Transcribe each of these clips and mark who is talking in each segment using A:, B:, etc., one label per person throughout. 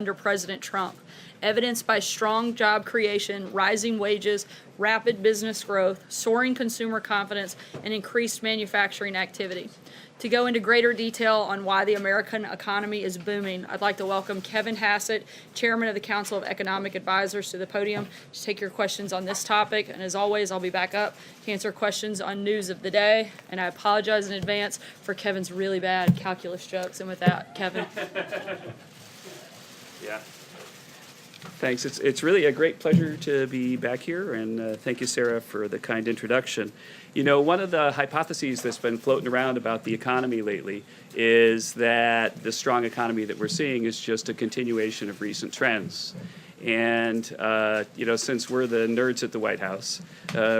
A: under President Trump, evidenced by strong job creation, rising wages, rapid business growth, soaring consumer confidence, and increased manufacturing activity. To go into greater detail on why the American economy is booming, I'd like to welcome Kevin Hassett, Chairman of the Council of Economic Advisors, to the podium to take your questions on this topic. And as always, I'll be back up to answer questions on news of the day. And I apologize in advance for Kevin's really bad calculus jokes. And with that, Kevin.
B: Yeah. Thanks. It's really a great pleasure to be back here, and thank you, Sarah, for the kind introduction. You know, one of the hypotheses that's been floating around about the economy lately is that the strong economy that we're seeing is just a continuation of recent trends. And, you know, since we're the nerds at the White House,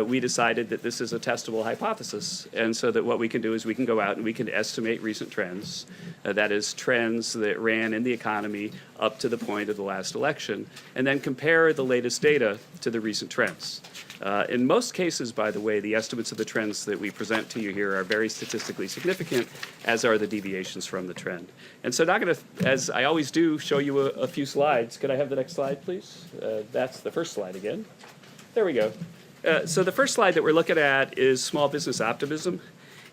B: we decided that this is a testable hypothesis. And so that what we can do is we can go out and we can estimate recent trends. That is, trends that ran in the economy up to the point of the last election, and then compare the latest data to the recent trends. In most cases, by the way, the estimates of the trends that we present to you here are very statistically significant, as are the deviations from the trend. And so now I'm going to, as I always do, show you a few slides. Could I have the next slide, please? That's the first slide again. There we go. So the first slide that we're looking at is small business optimism.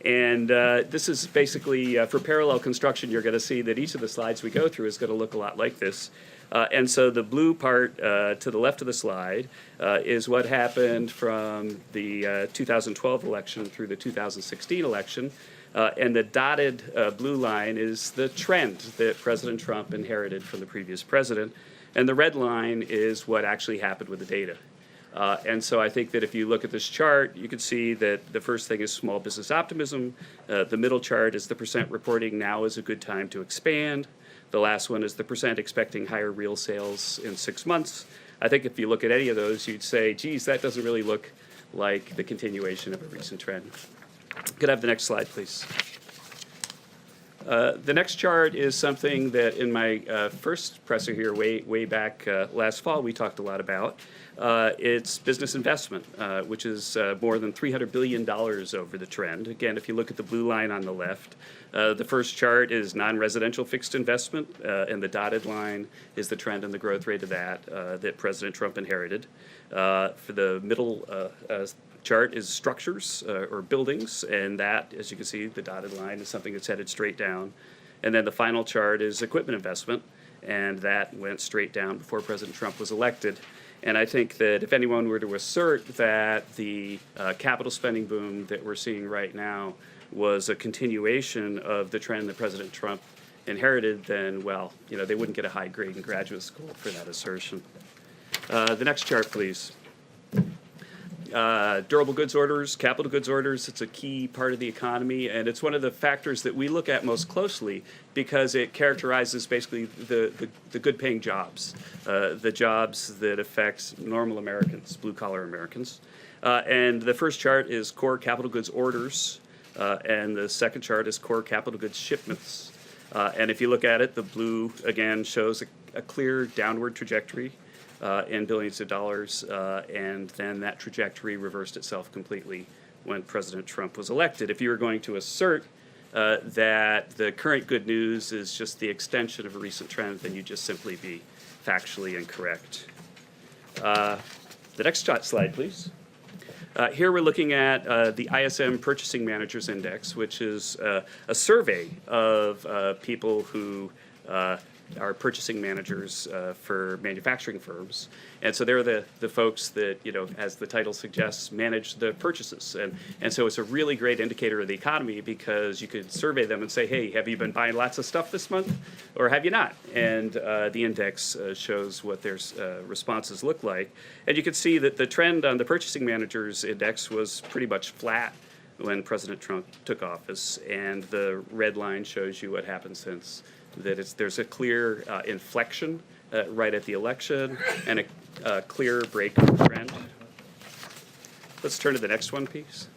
B: And this is basically, for parallel construction, you're going to see that each of the slides we go through is going to look a lot like this. And so the blue part to the left of the slide is what happened from the 2012 election through the 2016 election. And the dotted blue line is the trend that President Trump inherited from the previous president. And the red line is what actually happened with the data. And so I think that if you look at this chart, you can see that the first thing is small business optimism. The middle chart is the percent reporting now is a good time to expand. The last one is the percent expecting higher real sales in 6 months. I think if you look at any of those, you'd say, geez, that doesn't really look like the continuation of a recent trend. Could I have the next slide, please? The next chart is something that in my first presser here way back last fall we talked a lot about. It's business investment, which is more than $300 billion over the trend. Again, if you look at the blue line on the left, the first chart is non-residential fixed investment, and the dotted line is the trend and the growth rate of that President Trump inherited. For the middle chart is structures or buildings, and that, as you can see, the dotted line is something that's headed straight down. And then the final chart is equipment investment, and that went straight down before President Trump was elected. And I think that if anyone were to assert that the capital spending boom that we're seeing right now was a continuation of the trend that President Trump inherited, then, well, you know, they wouldn't get a high grade in graduate school for that assertion. The next chart, please. Durable goods orders, capital goods orders, it's a key part of the economy, and it's one of the factors that we look at most closely because it characterizes basically the good-paying jobs, the jobs that affect normal Americans, blue-collar Americans. And the first chart is core capital goods orders, and the second chart is core capital goods shipments. And if you look at it, the blue, again, shows a clear downward trajectory in billions of dollars, and then that trajectory reversed itself completely when President Trump was elected. If you were going to assert that the current good news is just the extension of a recent trend, then you'd just simply be factually incorrect. The next slide, please. Here we're looking at the ISM Purchasing Managers Index, which is a survey of people who are purchasing managers for manufacturing firms. And so they're the folks that, you know, as the title suggests, manage the purchases. And so it's a really great indicator of the economy because you could survey them and say, hey, have you been buying lots of stuff this month or have you not? And the index shows what their responses look like. And you can see that the trend on the Purchasing Managers Index was pretty much flat when President Trump took office. And the red line shows you what happened since. That there's a clear inflection right at the election and a clear break of the trend. Let's turn to the next one, please.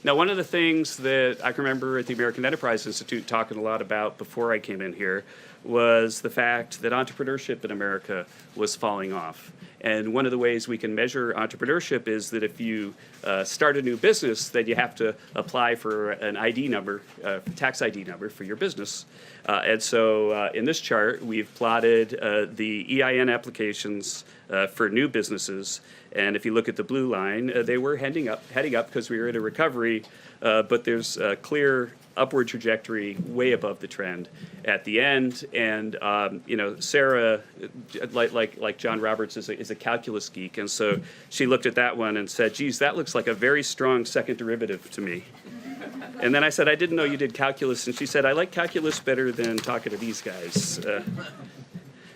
B: Now, one of the things that I can remember at the American Enterprise Institute talking a lot about before I came in here was the fact that entrepreneurship in America was falling off. And one of the ways we can measure entrepreneurship is that if you start a new business, then you have to apply for an ID number, tax ID number for your business. And so in this chart, we've plotted the EIN applications for new businesses. And if you look at the blue line, they were heading up because we were in a recovery, but there's a clear upward trajectory way above the trend at the end. And Sarah, like John Roberts, is a calculus geek, and so she looked at that one and said, "Geez, that looks like a very strong second derivative to me." And then I said, "I didn't know you did calculus," and she said, "I like calculus better than talking to these guys."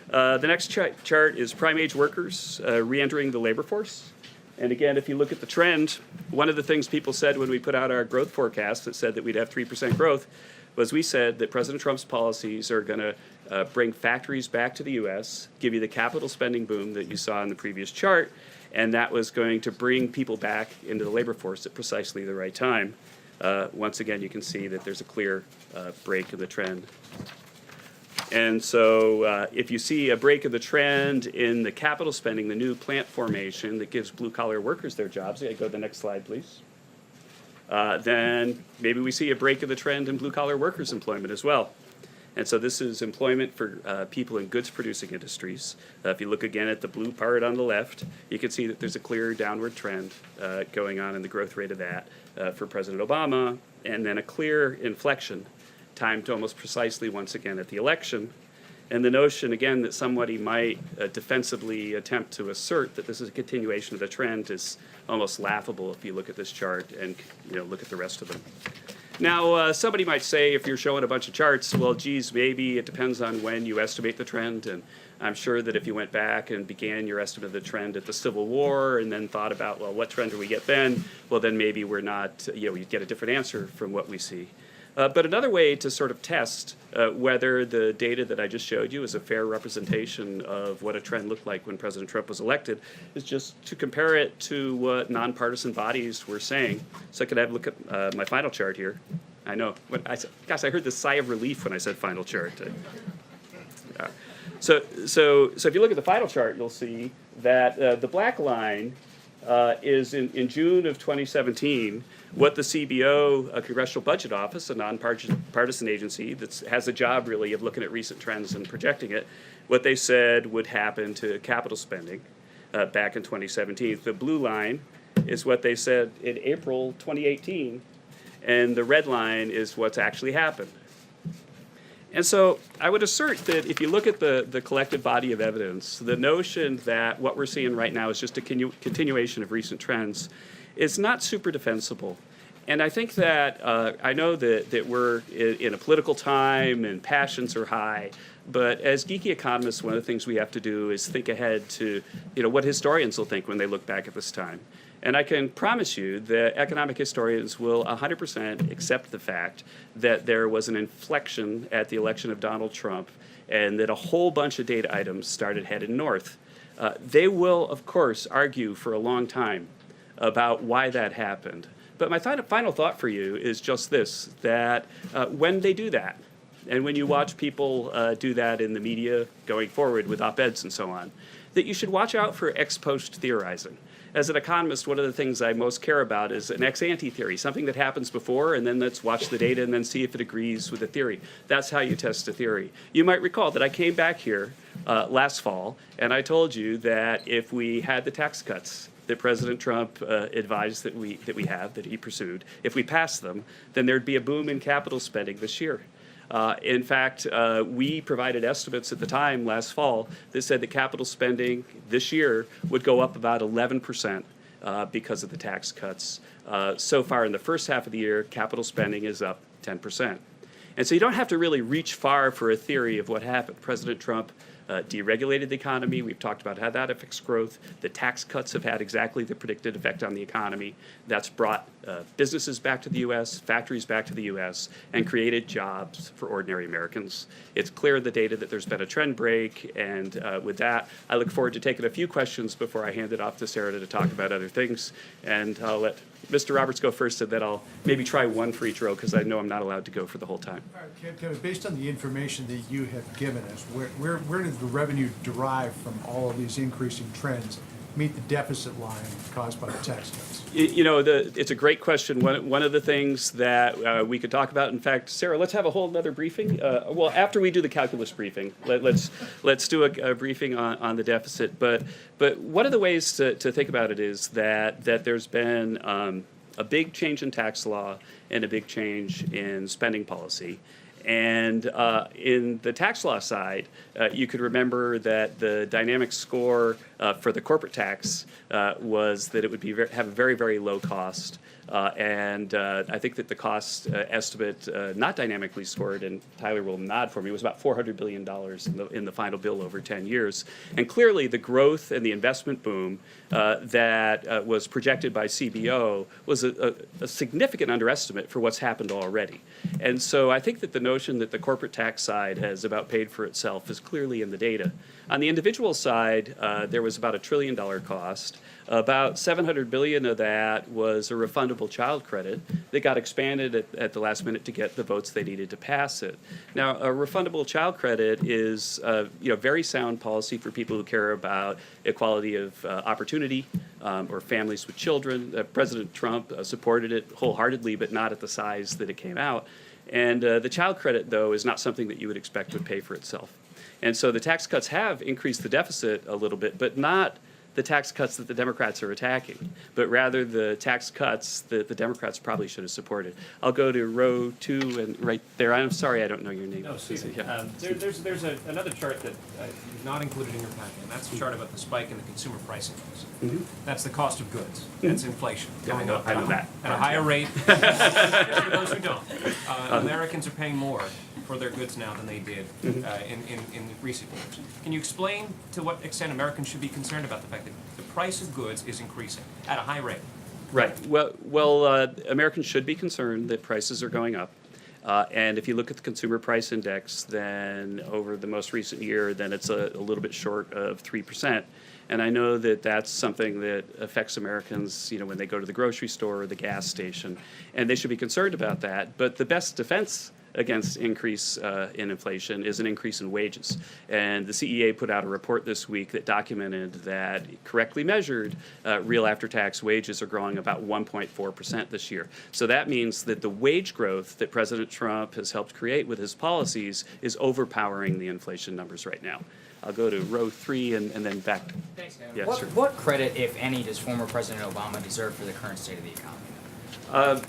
B: The next chart is prime age workers re-entering the labor force. And again, if you look at the trend, one of the things people said when we put out our growth forecast that said that we'd have 3% growth was we said that President Trump's policies are going to bring factories back to the U.S., give you the capital spending boom that you saw in the previous chart, and that was going to bring people back into the labor force at precisely the right time. Once again, you can see that there's a clear break in the trend. And so if you see a break of the trend in the capital spending, the new plant formation that gives blue-collar workers their jobs, go to the next slide, please, then maybe we see a break of the trend in blue-collar workers' employment as well. And so this is employment for people in goods-producing industries. If you look again at the blue part on the left, you can see that there's a clear downward trend going on in the growth rate of that for President Obama, and then a clear inflection timed almost precisely once again at the election. And the notion, again, that somebody might defensively attempt to assert that this is a continuation of the trend is almost laughable if you look at this chart and look at the rest of them. Now, somebody might say, if you're showing a bunch of charts, well, geez, maybe it depends on when you estimate the trend. And I'm sure that if you went back and began your estimate of the trend at the Civil War and then thought about, well, what trend do we get then? Well, then maybe we're not, we get a different answer from what we see. But another way to sort of test whether the data that I just showed you is a fair representation of what a trend looked like when President Trump was elected is just to compare it to what nonpartisan bodies were saying. So I could have a look at my final chart here. I know. Gosh, I heard this sigh of relief when I said final chart. So if you look at the final chart, you'll see that the black line is in June of 2017, what the CBO, a Congressional Budget Office, a nonpartisan agency that has a job really of looking at recent trends and projecting it, what they said would happen to capital spending back in 2017. The blue line is what they said in April 2018, and the red line is what's actually happened. And so I would assert that if you look at the collective body of evidence, the notion that what we're seeing right now is just a continuation of recent trends is not super defensible. And I think that I know that we're in a political time and passions are high, but as geeky economists, one of the things we have to do is think ahead to what historians will think when they look back at this time. And I can promise you that economic historians will 100% accept the fact that there was an inflection at the election of Donald Trump and that a whole bunch of data items started headed north. They will, of course, argue for a long time about why that happened. But my final thought for you is just this, that when they do that, and when you watch people do that in the media going forward with op-eds and so on, that you should watch out for ex post theorizing. As an economist, one of the things I most care about is an ex ante theory, something that happens before, and then let's watch the data and then see if it agrees with the theory. That's how you test a theory. You might recall that I came back here last fall, and I told you that if we had the tax cuts that President Trump advised that that he pursued, if we passed them, then there'd be a boom in capital spending this year. In fact, we provided estimates at the time last fall that said that capital spending this year would go up about 11% because of the tax cuts. So far in the first half of the year, capital spending is up 10%. And so you don't have to really reach far for a theory of what happened. President Trump deregulated the economy. We've talked about how that affects growth. The tax cuts have had exactly the predicted effect on the economy. That's brought businesses back to the U.S., factories back to the U.S., and created jobs for ordinary Americans. It's clear in the data that there's been a trend break, and with that, I look forward to taking a few questions before I hand it off to Sarah to talk about other things. And I'll let Mr. Roberts go first, and then I'll maybe try one for each row, because I know I'm not allowed to go for the whole time.
C: All right, Kevin, based on the information that you have given us, where does the revenue derive from all of these increasing trends meet the deficit line caused by the tax cuts?
B: You know, it's a great question. One of the things that we could talk about, in fact, Sarah, let's have a whole other briefing. Well, after we do the calculus briefing, let's do a briefing on the deficit. But one of the ways to think about it is that there's been a big change in tax law and a big change in spending policy. And in the tax law side, you could remember that the dynamic score for the corporate tax was that it would be have a very, very low cost. And I think that the cost estimate, not dynamically scored, and Tyler will nod for me, was about $400 billion in the final bill over 10 years. And clearly, the growth and the investment boom that was projected by CBO was a significant underestimate for what's happened already. And so I think that the notion that the corporate tax side has about paid for itself is clearly in the data. On the individual side, there was about $1 trillion cost. About $700 billion of that was a refundable child credit that got expanded at the last minute to get the votes they needed to pass it. Now, a refundable child credit is very sound policy for people who care about equality of opportunity or families with children. President Trump supported it wholeheartedly, but not at the size that it came out. And the child credit, though, is not something that you would expect would pay for itself. And so the tax cuts have increased the deficit a little bit, but not the tax cuts that the Democrats are attacking, but rather the tax cuts that the Democrats probably should have supported. I'll go to row 2 and right there. I'm sorry, I don't know your name.
D: No, Stephen.
B: Yeah.
D: There's another chart that is not included in your packet, and that's the chart about the spike in the consumer price index. That's the cost of goods. That's inflation
B: Yeah,
D: going up
B: I know that.
D: at a higher rate. For those who don't, Americans are paying more for their goods now than they did in recent years. Can you explain to what extent Americans should be concerned about the fact that the price of goods is increasing at a high rate?
B: Right. Well, Americans should be concerned that prices are going up. And if you look at the consumer price index, then over the most recent year, then it's a little bit short of 3%. And I know that that's something that affects Americans, when they go to the grocery store or the gas station, and they should be concerned about that. But the best defense against increase in inflation is an increase in wages. And the CEA put out a report this week that documented that, correctly measured, real after-tax wages are growing about 1.4% this year. So that means that the wage growth that President Trump has helped create with his policies is overpowering the inflation numbers right now. I'll go to row 3 and then back.
E: Thanks, Kevin.
B: Yeah,
E: what,
B: sure.
E: what credit, if any, does former President Obama deserve for the current state of the economy?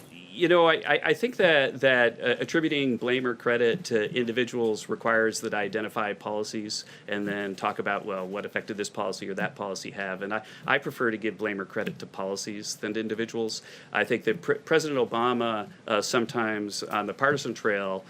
B: I think that attributing blame or credit to individuals requires that I identify policies and then talk about, well, what effect did this policy or that policy have? And I prefer to give blame or credit to policies than to individuals. I think that President Obama sometimes on the partisan trail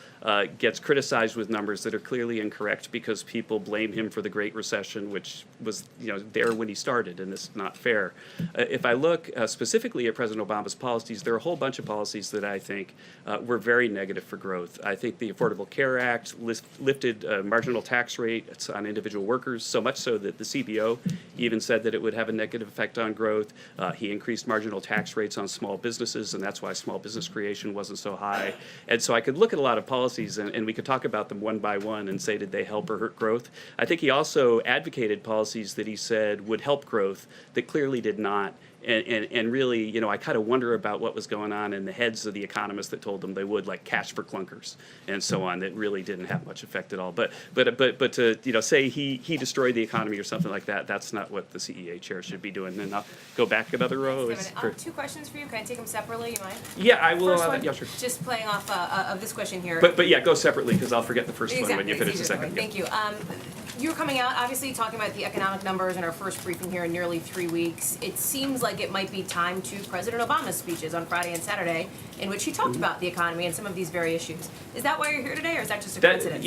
B: gets criticized with numbers that are clearly incorrect because people blame him for the Great Recession, which was there when he started, and it's not fair. If I look specifically at President Obama's policies, there are a whole bunch of policies that I think were very negative for growth. I think the Affordable Care Act lifted marginal tax rates on individual workers, so much so that the CBO even said that it would have a negative effect on growth. He increased marginal tax rates on small businesses, and that's why small business creation wasn't so high. And so I could look at a lot of policies, and we could talk about them one by one and say, did they help or hurt growth? I think he also advocated policies that he said would help growth that clearly did not. And really, I kind of wonder about what was going on in the heads of the economists that told them they would, like cash for clunkers and so on, that really didn't have much effect at all. But to say he destroyed the economy or something like that, that's not what the CEA chair should be doing. And I'll go back another row.
F: Two questions for you. Can I take them separately? You mind?
B: Yeah, I will.
F: First one,
B: Yeah, sure.
F: just playing off of this question here.
B: But yeah, go separately because I'll forget the first one when you
F: Exactly,
B: finish the
F: it's easier
B: second.
F: that way.
B: Yeah.
F: Thank you. You're coming out, obviously, talking about the economic numbers in our first briefing here in nearly 3 weeks. It seems like it might be time to President Obama's speeches on Friday and Saturday, in which he talked about the economy and some of these very issues. Is that why you're here today, or is that just a coincidence?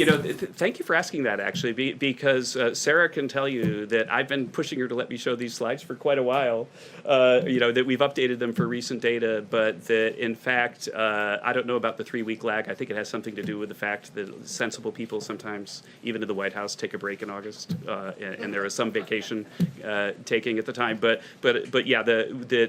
B: Thank you for asking that, actually, because Sarah can tell you that I've been pushing her to let me show these slides for quite a while. That we've updated them for recent data, but that in fact, I don't know about the 3-week lag. I think it has something to do with the fact that sensible people sometimes, even in the White House, take a break in August, and there was some vacation taking at the time. But yeah,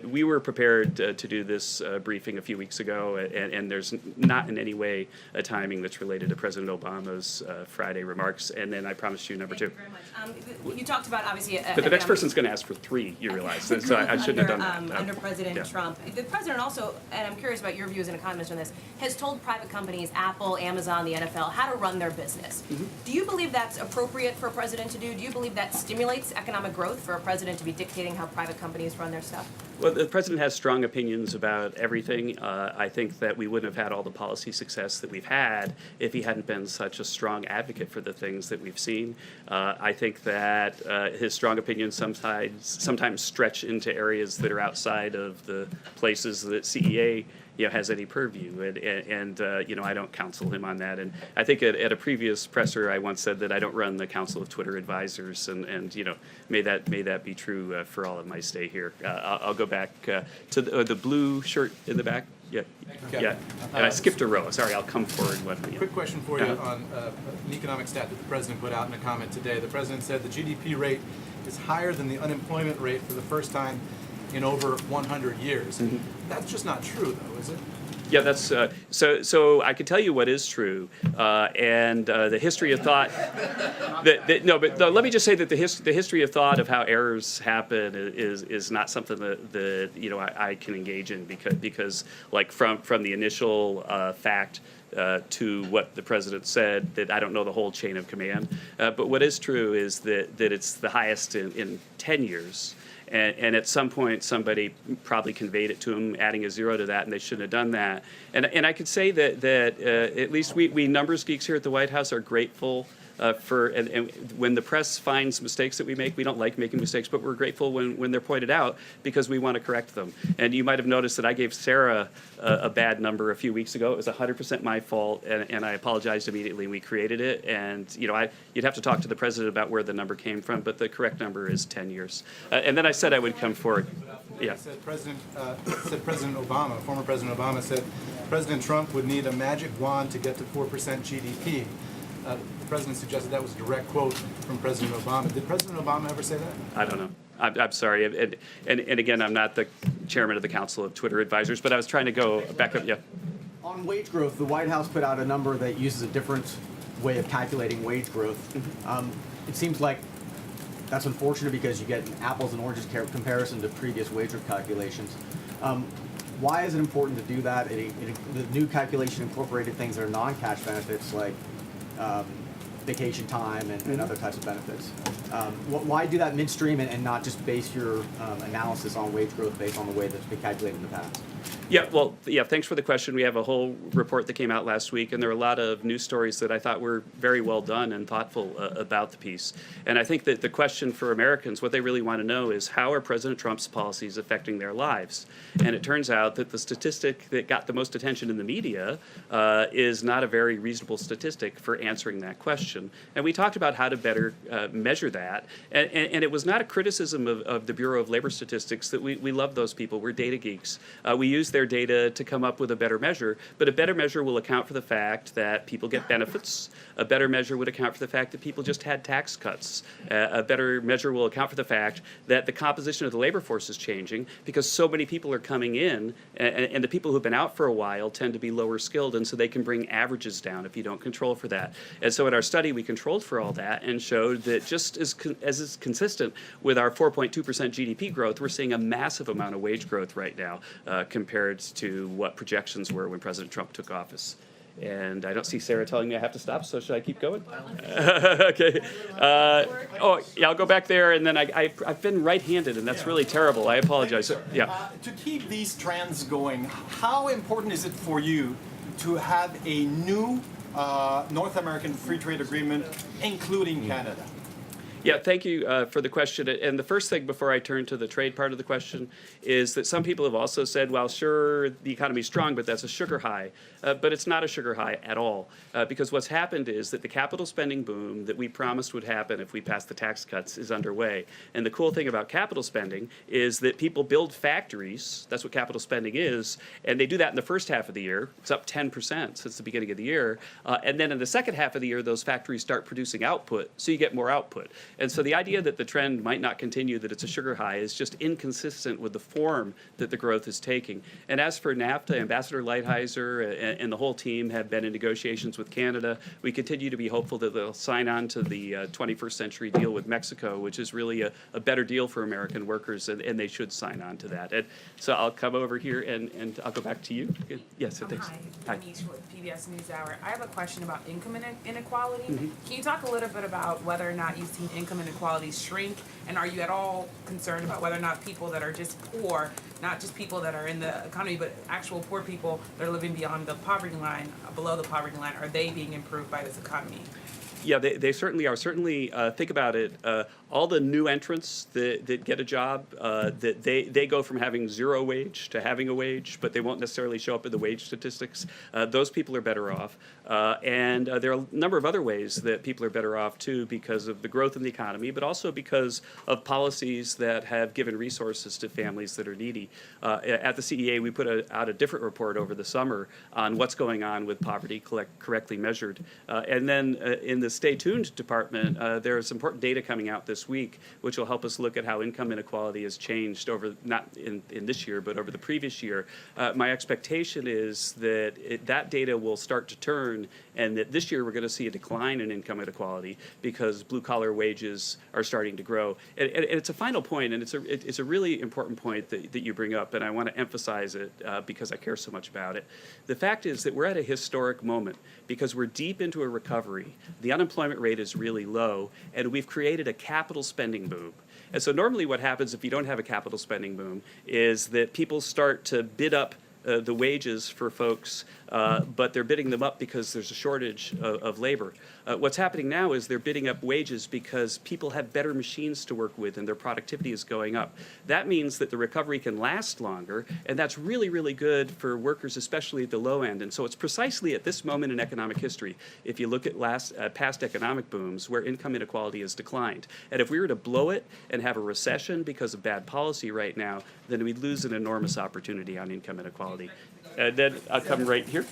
B: we were prepared to do this briefing a few weeks ago, and there's not in any way a timing that's related to President Obama's Friday remarks. And then I promised you number two.
F: Thank you very much. You talked about, obviously,
B: But the next person's going to ask for 3, you realize. So I shouldn't have done that.
F: Under President
B: yeah.
F: Trump. The president also, and I'm curious about your view as an economist on this, has told private companies, Apple, Amazon, the NFL, how to run their business. Do you believe that's appropriate for a president to do? Do you believe that stimulates economic growth for a president to be dictating how private companies run their stuff?
B: Well, the president has strong opinions about everything. I think that we wouldn't have had all the policy success that we've had if he hadn't been such a strong advocate for the things that we've seen. I think that his strong opinions sometimes stretch into areas that are outside of the places that CEA has any purview, and I don't counsel him on that. And I think at a previous presser, I once said that I don't run the Council of Twitter Advisors, and may that be true for all of my stay here. I'll go back to the blue shirt in the back. Yeah, yeah. And I skipped a row. Sorry, I'll come forward one.
G: Quick question for you on an economic stat that the president put out in a comment today. The president said the GDP rate is higher than the unemployment rate for the first time in over 100 years. That's just not true, though, is it?
B: Yeah, that's so. I can tell you what is true, and the history of thought. Let me just say that the history of thought of how errors happen is not something that I can engage in because like from the initial fact. To what the president said, that I don't know the whole chain of command. But what is true is that it's the highest in 10 years. And at some point, somebody probably conveyed it to him, adding a 0 to that, and they shouldn't have done that. And I could say that at least we numbers geeks here at the White House are grateful and when the press finds mistakes that we make, we don't like making mistakes, but we're grateful when they're pointed out because we want to correct them. And you might have noticed that I gave Sarah a bad number a few weeks ago. It was 100% my fault, and I apologized immediately. We created it, and you'd have to talk to the president about where the number came from, but the correct number is 10 years. And then I said I would come forward. Yeah.
G: Said President Obama, former President Obama said President Trump would need a magic wand to get to 4% GDP. The president suggested that was a direct quote from President Obama. Did President Obama ever say that?
B: I don't know. I'm sorry. And again, I'm not the chairman of the Council of Twitter Advisors, but I was trying to go back up. Yeah.
H: On wage growth, the White House put out a number that uses a different way of calculating wage growth. It seems like that's unfortunate because you get an apples and oranges comparison to previous wage growth calculations. Why is it important to do that? The new calculation incorporated things that are non-cash benefits like vacation time and other types of benefits. Why do that midstream and not just base your analysis on wage growth based on the way that's been calculated in the past?
B: Yeah, thanks for the question. We have a whole report that came out last week, and there are a lot of news stories that I thought were very well done and thoughtful about the piece. And I think that the question for Americans, what they really want to know is how are President Trump's policies affecting their lives? And it turns out that the statistic that got the most attention in the media is not a very reasonable statistic for answering that question. And we talked about how to better measure that. And it was not a criticism of the Bureau of Labor Statistics that we love those people. We're data geeks. We use their data to come up with a better measure, but a better measure will account for the fact that people get benefits. A better measure would account for the fact that people just had tax cuts. A better measure will account for the fact that the composition of the labor force is changing because so many people are coming in, and the people who've been out for a while tend to be lower skilled, and so they can bring averages down if you don't control for that. And so in our study, we controlled for all that and showed that just as is consistent with our 4.2% GDP growth, we're seeing a massive amount of wage growth right now compared to what projections were when President Trump took office. And I don't see Sarah telling me I have to stop, so should I keep going? Okay. I'll go back there, and then I've been right-handed, and that's really terrible. I apologize. Yeah.
I: To keep these trends going, how important is it for you to have a new North American free trade agreement, including Canada?
B: Yeah, thank you for the question. And the first thing before I turn to the trade part of the question is that some people have also said, well, sure, the economy's strong, but that's a sugar high. But it's not a sugar high at all, because what's happened is that the capital spending boom that we promised would happen if we passed the tax cuts is underway. And the cool thing about capital spending is that people build factories, that's what capital spending is, and they do that in the first half of the year. It's up 10% since the beginning of the year. And then in the second half of the year, those factories start producing output, so you get more output. And so the idea that the trend might not continue, that it's a sugar high, is just inconsistent with the form that the growth is taking. And as for NAFTA, Ambassador Lighthizer and the whole team have been in negotiations with Canada. We continue to be hopeful that they'll sign on to the 21st century deal with Mexico, which is really a better deal for American workers, and they should sign on to that. And so I'll come over here and I'll go back to you. Yes, thanks.
J: Hi, Denise with PBS NewsHour. I have a question about income inequality.
B: Mm-hmm.
J: Can you talk a little bit about whether or not you've seen income inequality shrink? And are you at all concerned about whether or not people that are just poor, not just people that are in the economy, but actual poor people that are living beyond the poverty line, below the poverty line, are they being improved by this economy?
B: Yeah, they certainly are. Certainly, think about it. All the new entrants that get a job, that they go from having zero wage to having a wage, but they won't necessarily show up in the wage statistics. Those people are better off. And there are a number of other ways that people are better off, too, because of the growth in the economy, but also because of policies that have given resources to families that are needy. At the CEA, we put out a different report over the summer on what's going on with poverty correctly measured. And then in the Stay Tuned department, there's important data coming out this week, which will help us look at how income inequality has changed over, not in this year, but over the previous year. My expectation is that that data will start to turn, and that this year we're going to see a decline in income inequality because blue-collar wages are starting to grow. And it's a final point, and it's a really important point that you bring up, and I want to emphasize it because I care so much about it. The fact is that we're at a historic moment because we're deep into a recovery. The unemployment rate is really low, and we've created a capital spending boom. And so normally what happens if you don't have a capital spending boom is that people start to bid up the wages for folks, but they're bidding them up because there's a shortage of labor. What's happening now is they're bidding up wages because people have better machines to work with and their productivity is going up. That means that the recovery can last longer, and that's really, really good for workers, especially at the low end. And so it's precisely at this moment in economic history, if you look at past economic booms, where income inequality has declined. And if we were to blow it and have a recession because of bad policy right now, then we'd lose an enormous opportunity on income inequality. And then I'll come right here.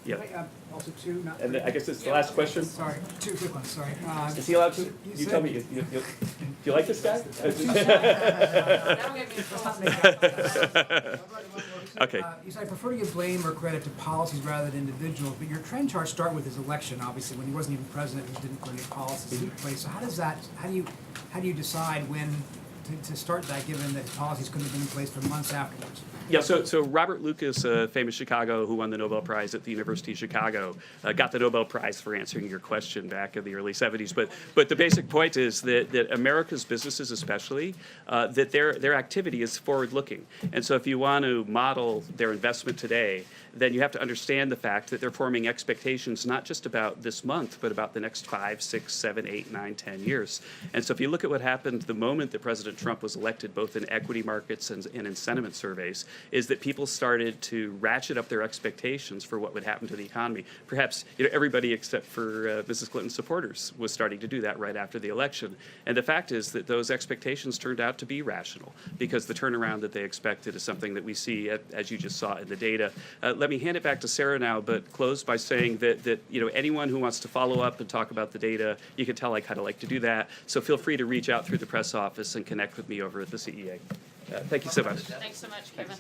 B: Yeah.
K: Also two, not
B: And then I guess this is the last question.
K: sorry, two quick ones, sorry.
B: Is he allowed to? You tell me. Do you like this guy? Okay.
K: You said I prefer to give blame or credit to policies rather than individuals, but your trend charts start with his election, obviously, when he wasn't even president, he didn't put any policies in place. So how do you decide when to start that, given that policies couldn't have been in place for months afterwards?
B: Yeah, so Robert Lucas, famous Chicago, who won the Nobel Prize at the University of Chicago, got the Nobel Prize for answering your question back in the early 70s. But the basic point is that America's businesses especially, that their activity is forward-looking. And so if you want to model their investment today, then you have to understand the fact that they're forming expectations not just about this month, but about the next 5, 6, 7, 8, 9, 10 years. And so if you look at what happened the moment that President Trump was elected, both in equity markets and in sentiment surveys, is that people started to ratchet up their expectations for what would happen to the economy. Perhaps everybody except for Mrs. Clinton's supporters was starting to do that right after the election. And the fact is that those expectations turned out to be rational because the turnaround that they expected is something that we see, as you just saw in the data. Let me hand it back to Sarah now, but close by saying that anyone who wants to follow up and talk about the data, you can tell I kind of like to do that. So feel free to reach out through the press office and connect with me over at the CEA. Thank you so much.
A: Thanks so much, Kevin.